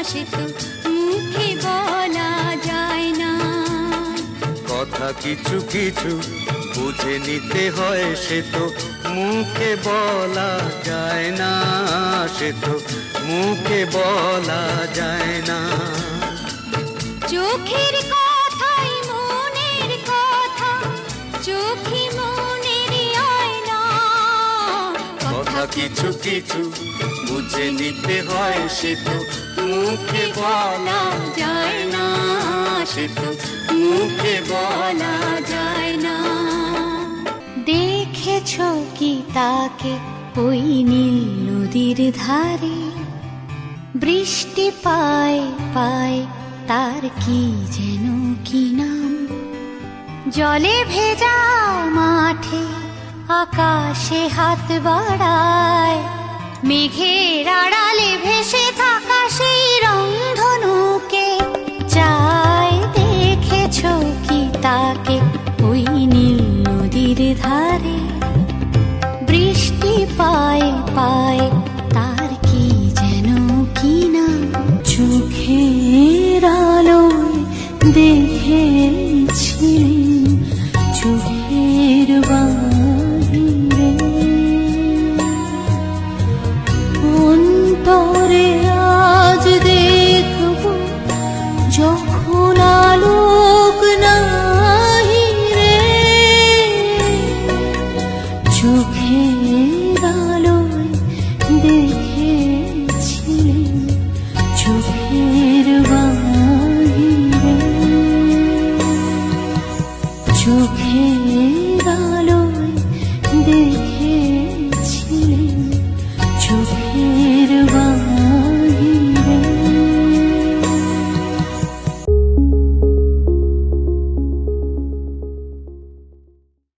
সে তো মুখে বলা যায় না। কথা কিছু কিছু বুঝে নিতে হয়, সে তো মুখে বলা যায় না, সে তো মুখে বলা যায় না। চোখের কথাই মনের কথা, চোখে মনের আয়না। কথা কিছু কিছু বুঝে নিতে হয়, সে তো মুখে বলা যায় না, সে তো মুখে বলা যায় না। দেখেছো কি তাকে ওই নীল নদীর ধারে, বৃষ্টি পায় পায় তার কি যেন কি নাম। জলে ভেজা মাঠে আকাশে হাত বাড়ায়, মেঘের আড়ালে ভেসে থাকা সেই রংধনুকে চায়। দেখেছো কি তাকে ওই নীল নদীর ধারে, বৃষ্টি পায় পায় তার কি যেন কি নাম। চোখের আলোয় দেখেছিলেন চোখের বাহিরে, অন্তরে আজ দেখব যখন আলোক নাহি রে। চোখের আলোয় দেখেছিলেন চোখের